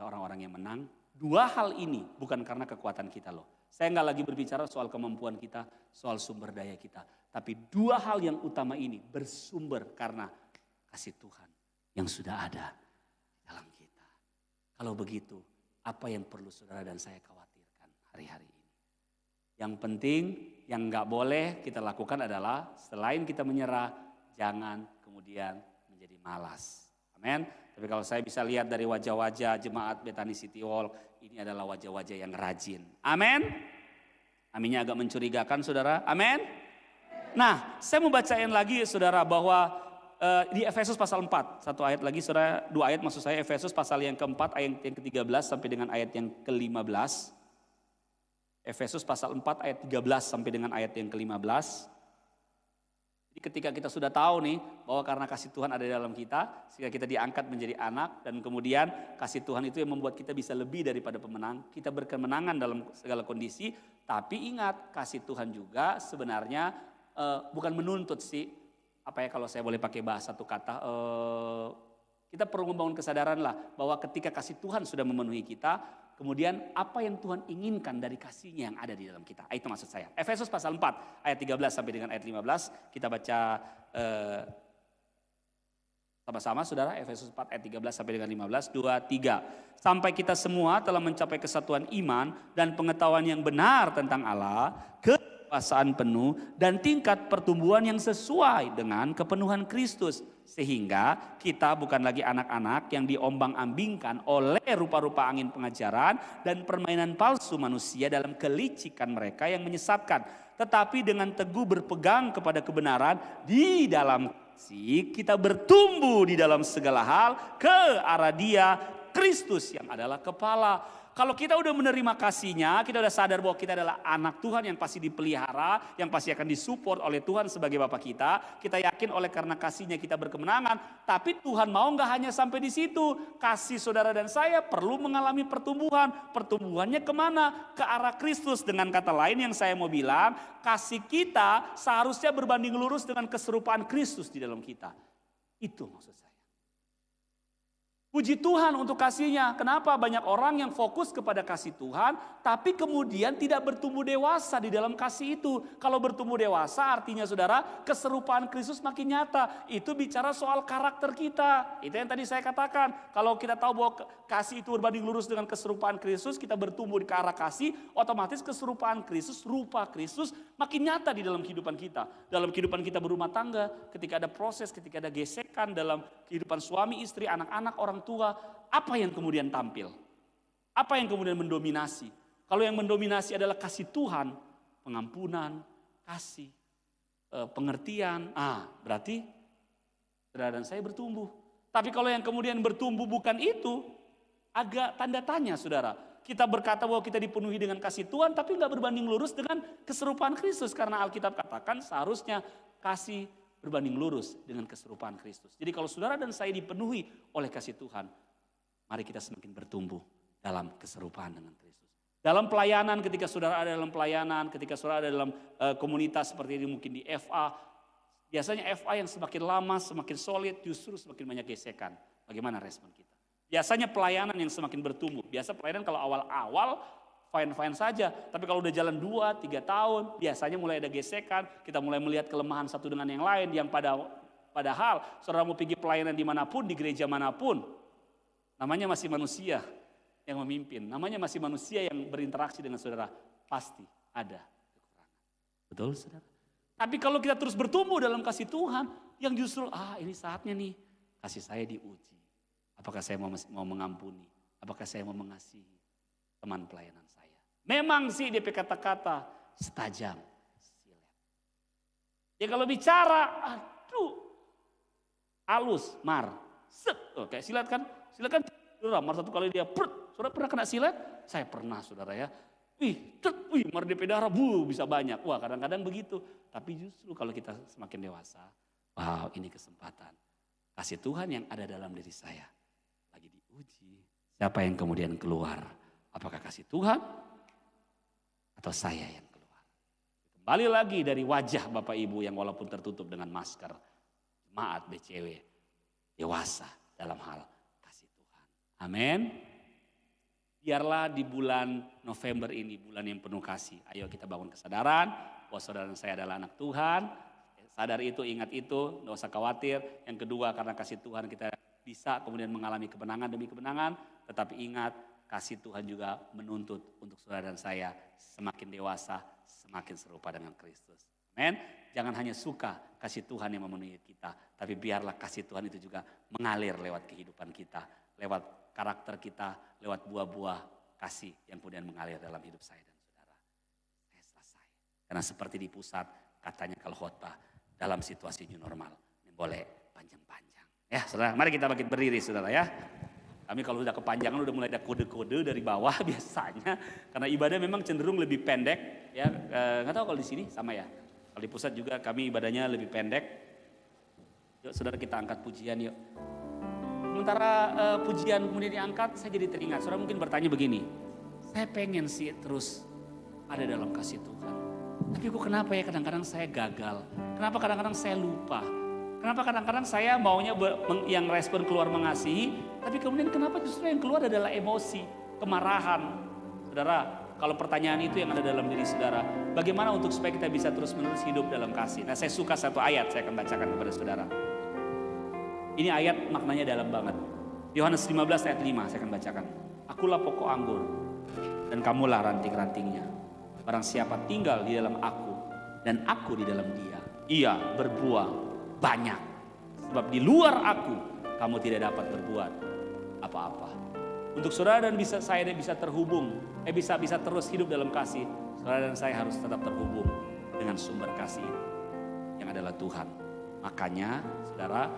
orang-orang yang menang. Dua hal ini bukan karena kekuatan kita loh. Saya nggak lagi berbicara soal kemampuan kita, soal sumber daya kita. Tapi dua hal yang utama ini bersumber karena kasih Tuhan yang sudah ada dalam kita. Kalau begitu, apa yang perlu saudara dan saya khawatirkan hari-hari ini? Yang penting, yang nggak boleh kita lakukan adalah selain kita menyerah, jangan kemudian menjadi malas. Amin. Tapi kalau saya bisa lihat dari wajah-wajah jemaat Bethany City Hall, ini adalah wajah-wajah yang rajin. Amin. Aminnya agak mencurigakan saudara. Amin. Nah, saya mau bacain lagi saudara bahwa di Efesus pasal 4. Satu ayat lagi saudara, dua ayat maksud saya. Efesus pasal yang keempat ayat yang ke-13 sampai dengan ayat yang ke-15. Efesus pasal 4 ayat 13 sampai dengan ayat yang ke-15. Jadi ketika kita sudah tahu nih bahwa karena kasih Tuhan ada di dalam kita, sehingga kita diangkat menjadi anak dan kemudian kasih Tuhan itu yang membuat kita bisa lebih daripada pemenang. Kita berkemenangan dalam segala kondisi, tapi ingat kasih Tuhan juga sebenarnya bukan menuntut sih, apa ya kalau saya boleh pakai bahasa satu kata, kita perlu membangun kesadaran lah bahwa ketika kasih Tuhan sudah memenuhi kita, kemudian apa yang Tuhan inginkan dari kasih-Nya yang ada di dalam kita. Itu maksud saya. Efesus pasal 4 ayat 13 sampai dengan ayat 15, kita baca sama-sama saudara, Efesus 4 ayat 13 sampai dengan 15, 2, 3. Sampai kita semua telah mencapai kesatuan iman dan pengetahuan yang benar tentang Allah, kedewasaan penuh dan tingkat pertumbuhan yang sesuai dengan kepenuhan Kristus. Sehingga kita bukan lagi anak-anak yang diombang-ambingkan oleh rupa-rupa angin pengajaran dan permainan palsu manusia dalam kelicikan mereka yang menyesatkan. Tetapi dengan teguh berpegang kepada kebenaran di dalam kita bertumbuh di dalam segala hal ke arah Dia, Kristus yang adalah kepala. Kalau kita udah menerima kasih-Nya, kita udah sadar bahwa kita adalah anak Tuhan yang pasti dipelihara, yang pasti akan disupport oleh Tuhan sebagai Bapa kita. Kita yakin oleh karena kasih-Nya kita berkemenangan. Tapi Tuhan mau nggak hanya sampai di situ. Kasih saudara dan saya perlu mengalami pertumbuhan. Pertumbuhannya kemana? Ke arah Kristus. Dengan kata lain yang saya mau bilang, kasih kita seharusnya berbanding lurus dengan keserupaan Kristus di dalam kita. Itu maksud saya. Puji Tuhan untuk kasih-Nya. Kenapa? Banyak orang yang fokus kepada kasih Tuhan, tapi kemudian tidak bertumbuh dewasa di dalam kasih itu. Kalau bertumbuh dewasa artinya saudara, keserupaan Kristus makin nyata. Itu bicara soal karakter kita. Itu yang tadi saya katakan. Kalau kita tahu bahwa kasih itu berbanding lurus dengan keserupaan Kristus, kita bertumbuh ke arah kasih, otomatis keserupaan Kristus, rupa Kristus makin nyata di dalam kehidupan kita. Dalam kehidupan kita berumah tangga, ketika ada proses, ketika ada gesekan dalam kehidupan suami, istri, anak-anak, orang tua, apa yang kemudian tampil? Apa yang kemudian mendominasi? Kalau yang mendominasi adalah kasih Tuhan, pengampunan, kasih, pengertian, berarti saudara dan saya bertumbuh. Tapi kalau yang kemudian bertumbuh bukan itu, agak tanda tanya saudara. Kita berkata bahwa kita dipenuhi dengan kasih Tuhan, tapi nggak berbanding lurus dengan keserupaan Kristus. Karena Alkitab katakan seharusnya kasih berbanding lurus dengan keserupaan Kristus. Jadi kalau saudara dan saya dipenuhi oleh kasih Tuhan, mari kita semakin bertumbuh dalam keserupaan dengan Kristus. Dalam pelayanan, ketika saudara ada dalam pelayanan, ketika saudara ada dalam komunitas seperti ini mungkin di FA, biasanya FA yang semakin lama, semakin solid, justru semakin banyak gesekan. Bagaimana respon kita? Biasanya pelayanan yang semakin bertumbuh. Biasa pelayanan kalau awal-awal fine-fine saja. Tapi kalau udah jalan 2-3 tahun, biasanya mulai ada gesekan. Kita mulai melihat kelemahan satu dengan yang lain. Yang padahal saudara mau pergi pelayanan dimanapun, di gereja manapun, namanya masih manusia yang memimpin. Namanya masih manusia yang berinteraksi dengan saudara. Pasti ada kekurangan. Betul saudara? Tapi kalau kita terus bertumbuh dalam kasih Tuhan, yang justru ini saatnya nih, kasih saya diuji. Apakah saya mau mengampuni? Apakah saya mau mengasihi teman pelayanan saya? Memang sih dia kata-kata setajam silet. Ya kalau bicara, halus, set. Kayak silat kan? Silat kan, mar satu kali dia, saudara pernah kena silat? Saya pernah saudara ya. Mar DP darah, bisa banyak. Wah kadang-kadang begitu. Tapi justru kalau kita semakin dewasa, wow ini kesempatan. Kasih Tuhan yang ada dalam diri saya lagi diuji. Siapa yang kemudian keluar? Apakah kasih Tuhan atau saya yang keluar? Kembali lagi dari wajah Bapak Ibu yang walaupun tertutup dengan masker, jemaat BCW dewasa dalam hal kasih Tuhan. Amin. Biarlah di bulan November ini, bulan yang penuh kasih. Ayo kita bangun kesadaran bahwa saudara dan saya adalah anak Tuhan. Sadar itu, ingat itu, tidak usah khawatir. Yang kedua, karena kasih Tuhan kita bisa kemudian mengalami kemenangan demi kemenangan. Tetapi ingat, kasih Tuhan juga menuntut untuk saudara dan saya semakin dewasa, semakin serupa dengan Kristus. Amin. Jangan hanya suka kasih Tuhan yang memenuhi kita, tapi biarlah kasih Tuhan itu juga mengalir lewat kehidupan kita, lewat karakter kita, lewat buah-buah kasih yang kemudian mengalir dalam hidup saya dan saudara. Saya selesai. Karena seperti di pusat, katanya kalau khotbah dalam situasi new normal, ini boleh panjang-panjang. Ya saudara, mari kita bangkit berdiri saudara ya. Kami kalau sudah kepanjangan udah mulai ada kode-kode dari bawah biasanya. Karena ibadah memang cenderung lebih pendek. Ya, nggak tahu kalau di sini sama ya. Kalau di pusat juga kami ibadahnya lebih pendek. Yuk saudara kita angkat pujian yuk. Sementara pujian kemudian diangkat, saya jadi teringat. Saudara mungkin bertanya begini, saya pengen sih terus ada dalam kasih Tuhan. Tapi kok kenapa ya kadang-kadang saya gagal? Kenapa kadang-kadang saya lupa? Kenapa kadang-kadang saya maunya yang respon keluar mengasihi, tapi kemudian kenapa justru yang keluar adalah emosi, kemarahan. Saudara, kalau pertanyaan itu yang ada dalam diri saudara, bagaimana untuk supaya kita bisa terus-menerus hidup dalam kasih? Nah, saya suka satu ayat, saya akan bacakan kepada saudara. Ini ayat maknanya dalam banget. Yohanes 15 ayat 5, saya akan bacakan. Akulah pokok anggur, dan kamulah ranting-rantingnya. Barang siapa tinggal di dalam aku, dan aku di dalam dia, ia berbuah banyak. Sebab di luar aku, kamu tidak dapat berbuat apa-apa. Untuk saudara dan saya bisa terhubung, bisa terus hidup dalam kasih. Saudara dan saya harus tetap terhubung dengan sumber kasih yang adalah Tuhan. Makanya saudara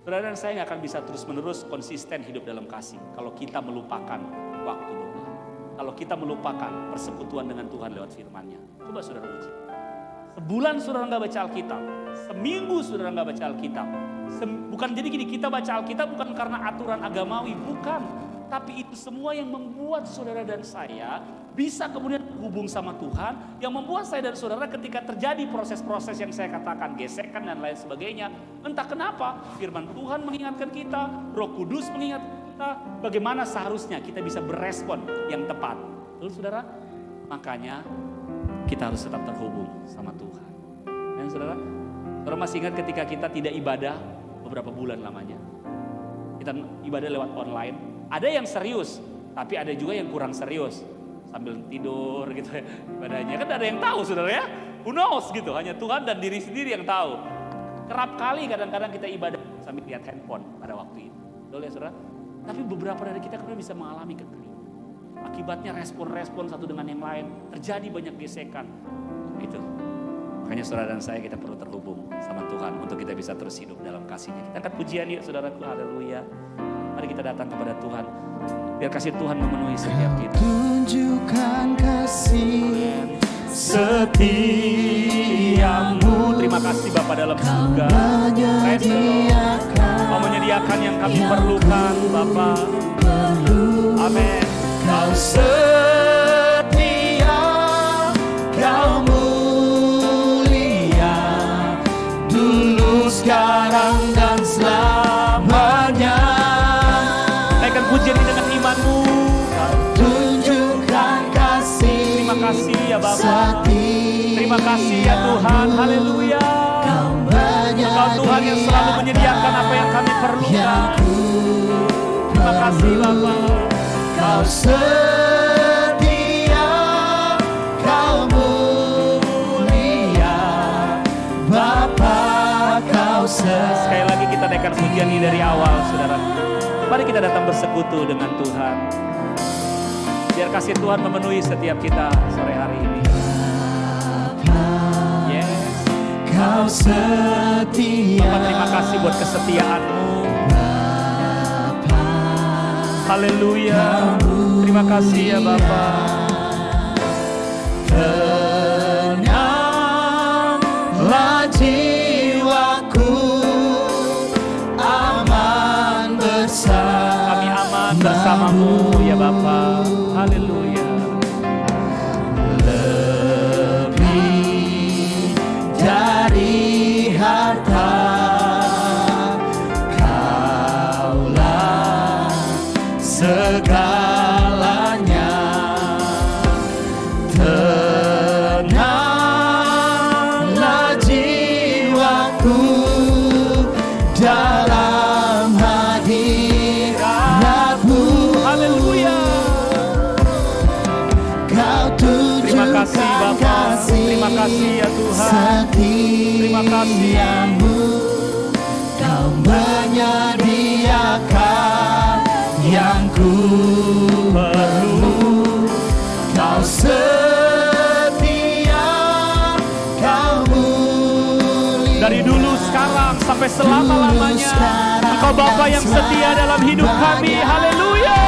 dan saya nggak akan bisa terus-menerus konsisten hidup dalam kasih kalau kita melupakan waktu doa. Kalau kita melupakan persekutuan dengan Tuhan lewat firman-Nya. Coba saudara uji. Sebulan saudara nggak baca Alkitab, seminggu saudara nggak baca Alkitab. Bukan jadi gini, kita baca Alkitab bukan karena aturan agamawi, bukan. Tapi itu semua yang membuat saudara dan saya bisa kemudian hubung sama Tuhan, yang membuat saya dan saudara ketika terjadi proses-proses yang saya katakan gesekan dan lain sebagainya, entah kenapa firman Tuhan mengingatkan kita, Roh Kudus mengingatkan kita bagaimana seharusnya kita bisa berespon yang tepat. Betul saudara? Makanya kita harus tetap terhubung sama Tuhan. Dan saudara masih ingat ketika kita tidak ibadah beberapa bulan lamanya. Kita ibadah lewat online. Ada yang serius, tapi ada juga yang kurang serius. Sambil tidur gitu ya ibadahnya. Kan ada yang tahu saudara ya. Who knows gitu, hanya Tuhan dan diri sendiri yang tahu. Kerap kali kadang-kadang kita ibadah sambil lihat handphone pada waktu itu. Betul ya saudara? Tapi beberapa dari kita kemudian bisa mengalami kekeringan. Akibatnya respon-respon satu dengan yang lain. Terjadi banyak gesekan. Itu. Makanya saudara dan saya kita perlu terhubung sama Tuhan untuk kita bisa terus hidup dalam kasih-Nya. Kita angkat pujian yuk saudaraku, haleluya. Mari kita datang kepada Tuhan. Biar kasih Tuhan memenuhi setiap kita. Tunjukkan kasih setiamu. Terima kasih Bapa dalam surga. Kau menyediakan yang kami perlukan Bapa. Amin. Kau setia, kau mulia, dulu, sekarang, dan selamanya. Naikkan pujian ini dengan imanmu. Tunjukkan kasih. Terima kasih ya Bapa. Terima kasih ya Tuhan. Haleluya. Engkau Tuhan yang selalu menyediakan apa yang kami perlukan. Terima kasih Bapa. Kau setia, kau mulia, Bapa, kau setia. Sekali lagi kita naikkan pujian ini dari awal saudara. Mari kita datang bersekutu dengan Tuhan. Biar kasih Tuhan memenuhi setiap kita sore hari ini. Yes. Kau setia. Bapak terima kasih buat kesetiaan-Mu. Haleluya. Terima kasih ya Bapa. Tenanglah jiwaku, aman bersama. Kami aman bersama-Mu ya Bapa. Haleluya. Lebih dari harta, Kaulah segalanya. Tenanglah jiwaku dalam hadirat-Mu. Haleluya. Kau Terima kasih tunjukkan Bapa. kasih Terima kasih ya Tuhan. Terima kasih. setiamu. Kau menyediakan yang ku perlu. Kau setia, kau mulia. Dari dulu sekarang sampai selama-lamanya Engkau Bapa yang setia dalam hidup kami. Haleluya.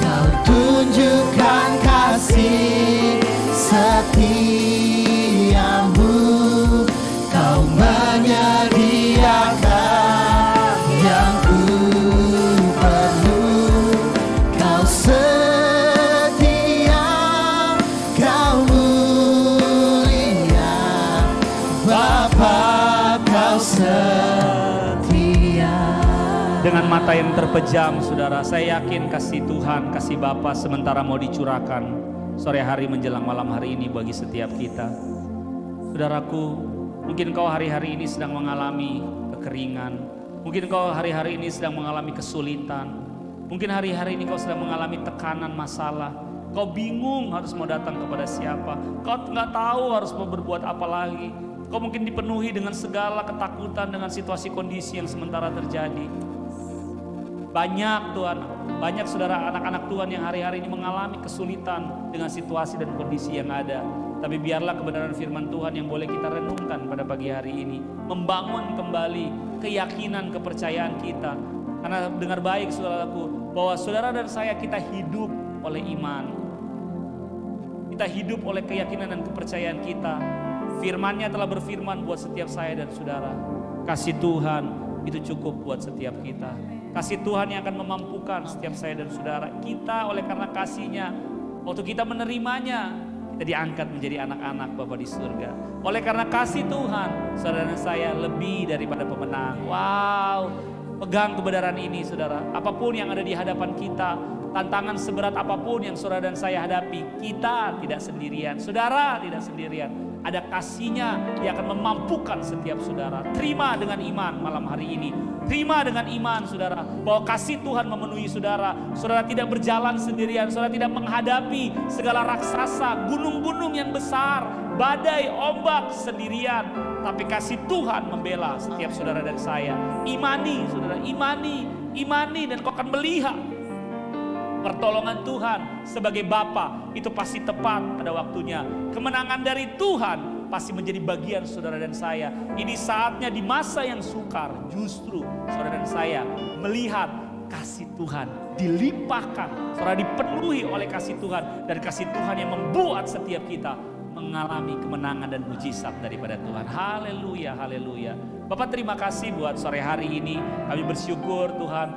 Kau tunjukkan kasih setiamu. Kau menyediakan yang ku perlu. Kau setia, mata yang terpejam, saudara, saya yakin kasih Tuhan, kasih Bapa sementara mau dicurahkan sore hari menjelang malam hari ini bagi setiap kita. Saudaraku, mungkin kau hari-hari ini sedang mengalami kekeringan, mungkin kau hari-hari ini sedang mengalami kesulitan, mungkin hari-hari ini kau sedang mengalami tekanan masalah. Kau bingung harus mau datang kepada siapa, kau nggak tahu harus mau berbuat apa lagi. Kau mungkin dipenuhi dengan segala ketakutan dengan situasi kondisi yang sementara terjadi. Banyak Tuhan, banyak saudara anak-anak Tuhan yang hari-hari ini mengalami kesulitan dengan situasi dan kondisi yang ada. Tapi biarlah kebenaran firman Tuhan yang boleh kita renungkan pada pagi hari ini, membangun kembali keyakinan, kepercayaan kita. Karena dengar baik saudaraku, bahwa saudara dan saya kita hidup oleh iman. Kita hidup oleh keyakinan dan kepercayaan kita. Firman-Nya telah berfirman buat setiap saya dan saudara. Kasih Tuhan itu cukup buat setiap kita. Kasih Tuhan yang akan memampukan setiap saya dan saudara. Kita oleh karena kasih-Nya, waktu kita menerimanya, kita diangkat menjadi anak-anak Bapa di surga. Oleh karena kasih Tuhan, saudara dan saya lebih daripada pemenang. Wow, pegang kebenaran ini saudara. Apapun yang ada di hadapan kita, tantangan seberat apapun yang saudara dan saya hadapi, kita tidak sendirian. Saudara tidak sendirian. Ada kasih-Nya yang akan memampukan setiap saudara. Terima dengan iman malam hari ini. Terima dengan iman saudara, bahwa kasih Tuhan memenuhi saudara. Saudara tidak berjalan sendirian, saudara tidak menghadapi segala raksasa, gunung-gunung yang besar, badai, ombak sendirian. Tapi kasih Tuhan membela setiap saudara dan saya. Imani saudara, imani dan kau akan melihat pertolongan Tuhan sebagai Bapa itu pasti tepat pada waktunya. Kemenangan dari Tuhan pasti menjadi bagian saudara dan saya. Ini saatnya di masa yang sukar, justru saudara dan saya melihat kasih Tuhan dilimpahkan. Saudara dipenuhi oleh kasih Tuhan, dan kasih Tuhan yang membuat setiap kita mengalami kemenangan dan mujizat daripada Tuhan. Haleluya, haleluya. Bapak terima kasih buat sore hari ini. Kami bersyukur Tuhan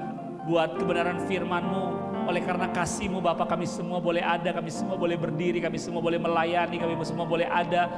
buat kebenaran firman-Mu. Oleh karena kasih-Mu Bapa, kami semua boleh ada, kami semua boleh berdiri, kami semua boleh melayani, kami semua boleh ada.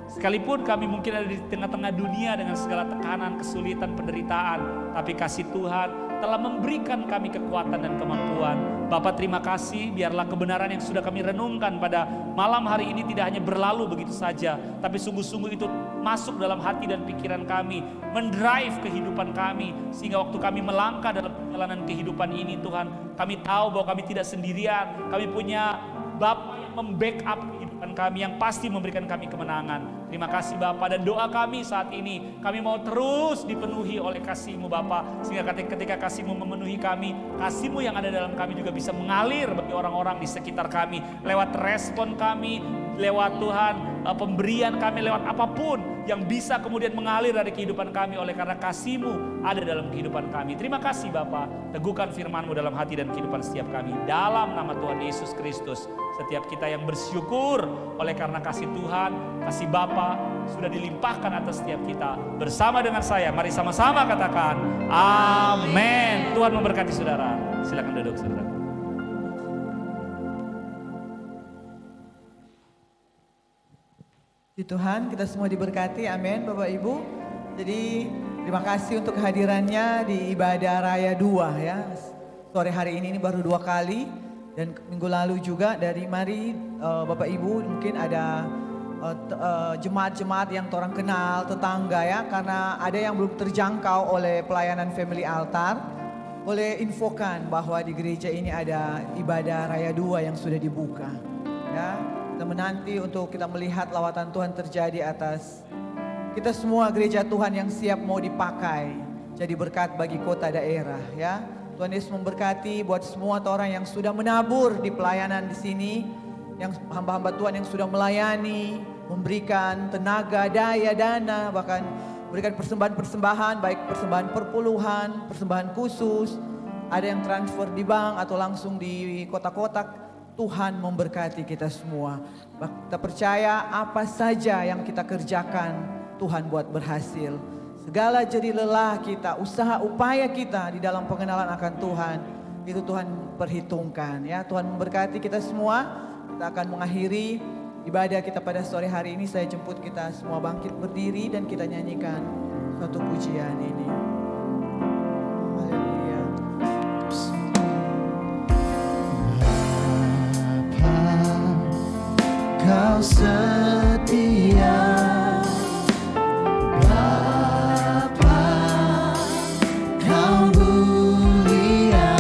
Sekalipun kami mungkin ada di tengah-tengah dunia dengan segala tekanan, kesulitan, penderitaan, tapi kasih Tuhan telah memberikan kami kekuatan dan kemampuan. Bapa terima kasih, biarlah kebenaran yang sudah kami renungkan pada malam hari ini tidak hanya berlalu begitu saja, tapi sungguh-sungguh itu masuk dalam hati dan pikiran kami, mendrive kehidupan kami, sehingga waktu kami melangkah dalam perjalanan kehidupan ini Tuhan, kami tahu bahwa kami tidak sendirian, kami punya Bapa yang membackup kehidupan kami, yang pasti memberikan kami kemenangan. Terima kasih Bapa, dan doa kami saat ini, kami mau terus dipenuhi oleh kasih-Mu Bapa, sehingga ketika kasih-Mu memenuhi kami, kasih-Mu yang ada dalam kami juga bisa mengalir bagi orang-orang di sekitar kami, lewat respon kami, lewat Tuhan pemberian kami, lewat apapun yang bisa kemudian mengalir dari kehidupan kami oleh karena kasih-Mu ada dalam kehidupan kami. Terima kasih Bapa, teguhkan firman-Mu dalam hati dan kehidupan setiap kami, dalam nama Tuhan Yesus Kristus. Setiap kita yang bersyukur oleh karena kasih Tuhan, kasih Bapa sudah dilimpahkan atas setiap kita. Bersama dengan saya, mari sama-sama katakan amin. Tuhan memberkati saudara. Silakan duduk saudara. Puji Tuhan, kita semua diberkati, amin Bapak Ibu. Jadi terima kasih untuk kehadirannya di ibadah Raya 2 ya. Sore hari ini baru 2 kali, dan minggu lalu juga dari mari Bapak Ibu mungkin ada jemaat-jemaat yang orang kenal, tetangga ya, karena ada yang belum terjangkau oleh pelayanan Family Altar. Boleh infokan bahwa di gereja ini ada ibadah Raya 2 yang sudah dibuka ya. Kita menanti untuk kita melihat lawatan Tuhan terjadi atas kita semua gereja Tuhan yang siap mau dipakai jadi berkat bagi kota daerah ya. Tuhan Yesus memberkati buat semua orang yang sudah menabur di pelayanan di sini, yang hamba-hamba Tuhan yang sudah melayani, memberikan tenaga, daya, dana, bahkan berikan persembahan-persembahan, baik persembahan perpuluhan, persembahan khusus, ada yang transfer di bank atau langsung di kotak-kotak. Tuhan memberkati kita semua. Kita percaya apa saja yang kita kerjakan Tuhan buat berhasil. Segala jerih lelah kita, usaha upaya kita di dalam pengenalan akan Tuhan, itu Tuhan perhitungkan ya. Tuhan memberkati kita semua. Kita akan mengakhiri ibadah kita pada sore hari ini. Saya jemput kita semua bangkit berdiri dan kita nyanyikan suatu pujian ini. Haleluya. Kau setia, Bapa, Kau mulia.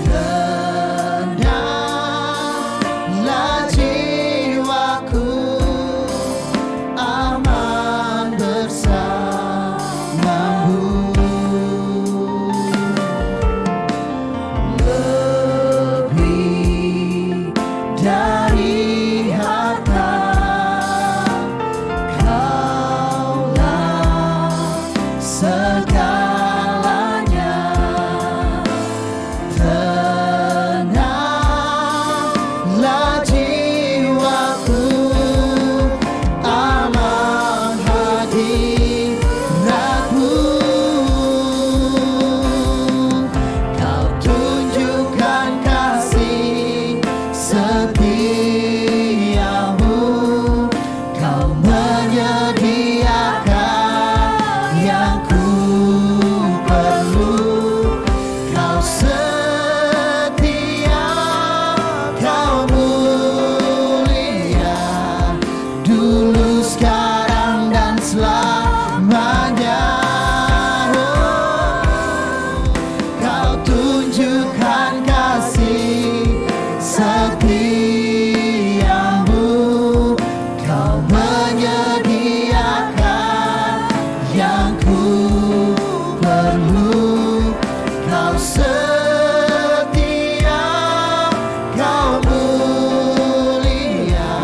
Tenanglah jiwaku, aman bersamamu. Lebih dari harta, Kaulah segalanya. Tenanglah jiwaku, aman hadiratmu. Kau tunjukkan kasih setiamu, Kau menyediakan yang ku perlu. Kau setia, Kau mulia, dulu, sekarang, dan selamanya. Kau tunjukkan kasih setiamu, Kau menyediakan yang ku perlu. Kau setia, Kau mulia,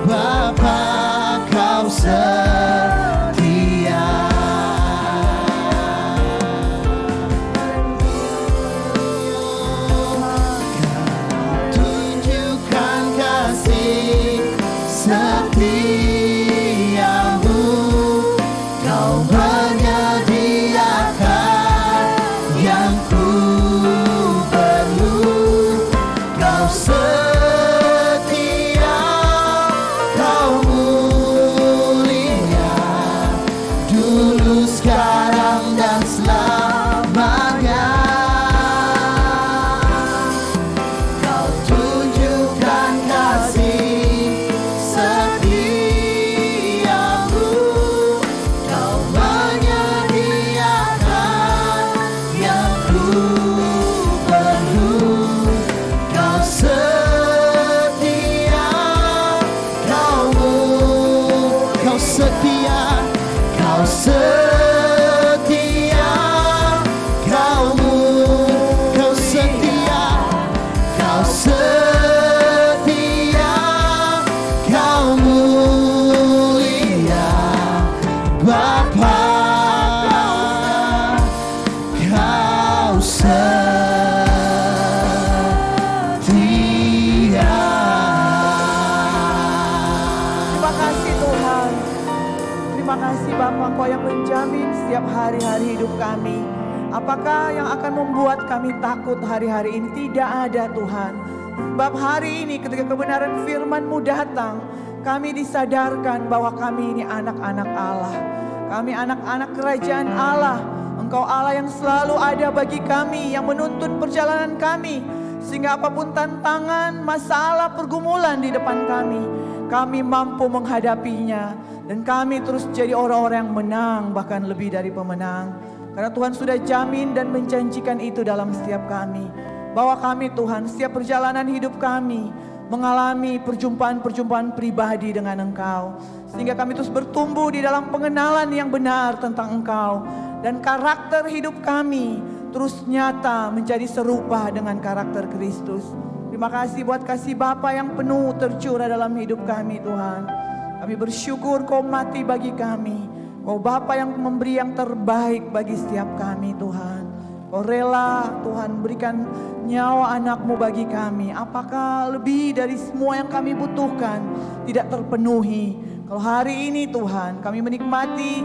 Bapa, Kau setia. Tunjukkan kasih setiamu, Kau menyediakan yang ku perlu. Kau setia, Kau mulia, dulu, sekarang, dan selamanya. Kau tunjukkan kasih setiamu, Kau menyediakan yang ku perlu. Kau setia, Kau setia, Kau setia, Kau setia, Kau setia, Kau mulia, Bapa, Kau setia. Terima kasih Tuhan. Terima kasih Bapa, Kau yang menjamin setiap hari-hari hidup kami. Apakah yang akan membuat kami takut hari-hari ini? Tidak ada Tuhan. Sebab hari ini ketika kebenaran firman-Mu datang, kami disadarkan bahwa kami ini anak-anak Allah. Kami anak-anak kerajaan Allah. Engkau Allah yang selalu ada bagi kami, yang menuntun perjalanan kami. Sehingga apapun tantangan, masalah, pergumulan di depan kami mampu menghadapinya. Dan kami terus jadi orang-orang yang menang, bahkan lebih dari pemenang. Karena Tuhan sudah jamin dan menjanjikan itu dalam setiap kami. Bahwa kami Tuhan, setiap perjalanan hidup kami mengalami perjumpaan-perjumpaan pribadi dengan Engkau. Sehingga kami terus bertumbuh di dalam pengenalan yang benar tentang Engkau. Dan karakter hidup kami terus nyata menjadi serupa dengan karakter Kristus. Terima kasih buat kasih Bapa yang penuh tercurah dalam hidup kami Tuhan. Kami bersyukur Kau mati bagi kami. Kau Bapa yang memberi yang terbaik bagi setiap kami Tuhan. Kau rela Tuhan berikan nyawa anak-Mu bagi kami. Apakah lebih dari semua yang kami butuhkan tidak terpenuhi. Kalau hari ini Tuhan kami menikmati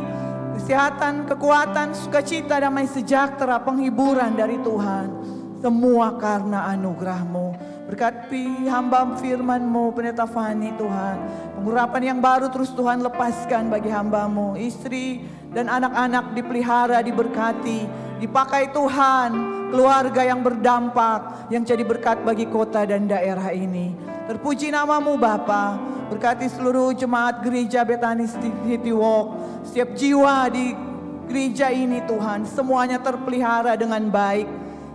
kesehatan, kekuatan, sukacita, damai sejahtera, penghiburan dari Tuhan. Semua karena anugerah-Mu. Berkati hamba firman-Mu, Pendeta Fani Tuhan. Pengurapan yang baru terus Tuhan lepaskan bagi hamba-Mu. Istri dan anak-anak dipelihara, diberkati, Dipakai Tuhan, keluarga yang berdampak, yang jadi berkat bagi kota dan daerah ini. Terpuji namamu Bapa. Berkati seluruh jemaat gereja Bethany City Walk, setiap jiwa di gereja ini Tuhan, semuanya terpelihara dengan baik.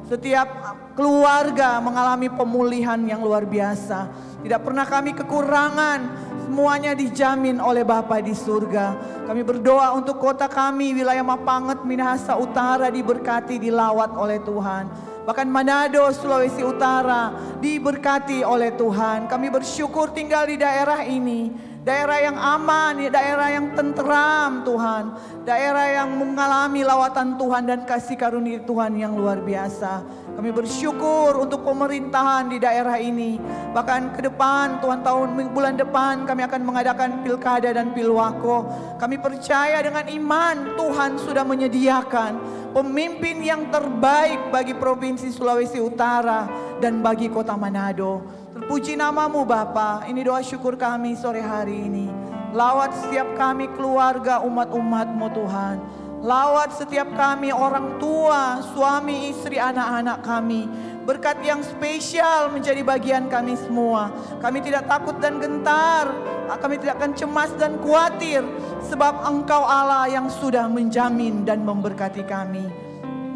Setiap keluarga mengalami pemulihan yang luar biasa. Tidak pernah kami kekurangan, semuanya dijamin oleh Bapa di surga. Kami berdoa untuk kota kami, wilayah Mapanget, Minahasa Utara diberkati, dilawat oleh Tuhan. Bahkan Manado, Sulawesi Utara diberkati oleh Tuhan. Kami bersyukur tinggal di daerah ini. Daerah yang aman, daerah yang tenteram Tuhan. Daerah yang mengalami lawatan Tuhan dan kasih karunia Tuhan yang luar biasa. Kami bersyukur untuk pemerintahan di daerah ini. Bahkan ke depan Tuhan, bulan depan kami akan mengadakan pilkada dan pilwako. Kami percaya dengan iman Tuhan sudah menyediakan pemimpin yang terbaik bagi Provinsi Sulawesi Utara dan bagi kota Manado. Terpuji namamu Bapa. Ini doa syukur kami sore hari ini. Lawat setiap kami keluarga umat-umat-Mu Tuhan. Lawat setiap kami orang tua, suami, istri, anak-anak kami. Berkat yang spesial menjadi bagian kami semua. Kami tidak takut dan gentar. Kami tidak akan cemas dan khawatir. Sebab Engkau Allah yang sudah menjamin dan memberkati kami.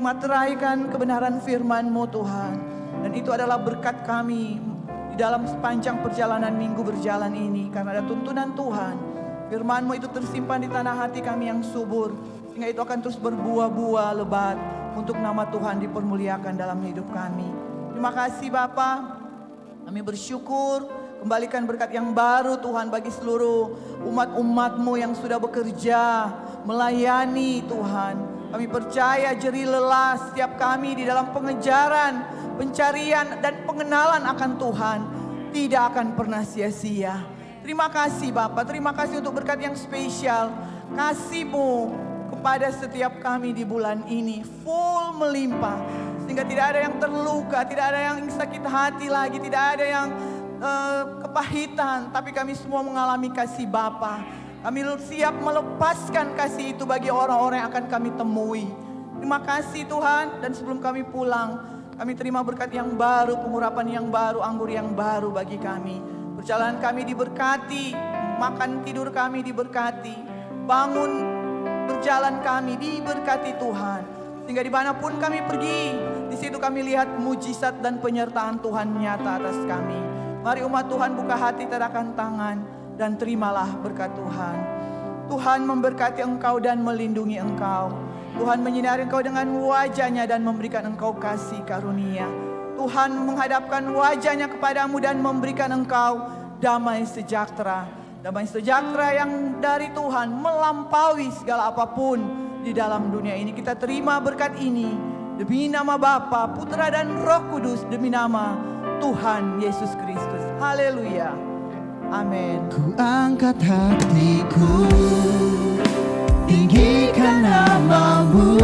Materaikan kebenaran firman-Mu Tuhan. Dan itu adalah berkat kami di dalam sepanjang perjalanan minggu berjalan ini. Karena ada tuntunan Tuhan. Firman-Mu itu tersimpan di tanah hati kami yang subur. Sehingga itu akan terus berbuah-buah lebat untuk nama Tuhan dipermuliakan dalam hidup kami. Terima kasih Bapa. Kami bersyukur, kembalikan berkat yang baru Tuhan bagi seluruh umat-umat-Mu yang sudah bekerja, melayani Tuhan. Kami percaya jerih lelah setiap kami di dalam pengejaran, pencarian dan pengenalan akan Tuhan tidak akan pernah sia-sia. Terima kasih Bapa, terima kasih untuk berkat yang spesial. Kasih-Mu kepada setiap kami di bulan ini full melimpah. Sehingga tidak ada yang terluka, tidak ada yang sakit hati lagi, tidak ada yang kepahitan. Tapi kami semua mengalami kasih Bapa. Kami siap melepaskan kasih itu bagi orang-orang yang akan kami temui. Terima kasih Tuhan. Dan sebelum kami pulang, kami terima berkat yang baru, pengurapan yang baru, anggur yang baru bagi kami. Perjalanan kami diberkati, makan tidur kami diberkati, bangun berjalan kami diberkati Tuhan. Sehingga dimanapun kami pergi, di situ kami lihat mujizat dan penyertaan Tuhan nyata atas kami. Mari umat Tuhan buka hati, tadahkan tangan, dan terimalah berkat Tuhan. Tuhan memberkati engkau dan melindungi engkau. Tuhan menyinari engkau dengan wajah-Nya dan memberikan engkau kasih karunia. Tuhan menghadapkan wajah-Nya kepadamu dan memberikan engkau damai sejahtera. Damai sejahtera yang dari Tuhan melampaui segala apapun di dalam dunia ini. Kita terima berkat ini demi nama Bapa, Putra dan Roh Kudus, demi nama Tuhan Yesus Kristus. Haleluya. Amin. Ku angkat hatiku, tinggikan namamu.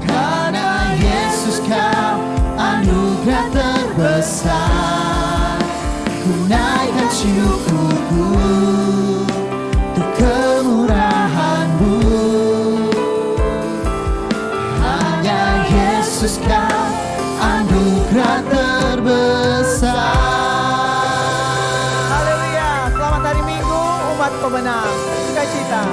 Karena Yesus Kau anugerah terbesar. Ku naikkan syukurku untuk kemurahan-Mu. Hanya Yesus Kau anugerah terbesar. Haleluya. Selamat hari Minggu umat pemenang. Sukacita.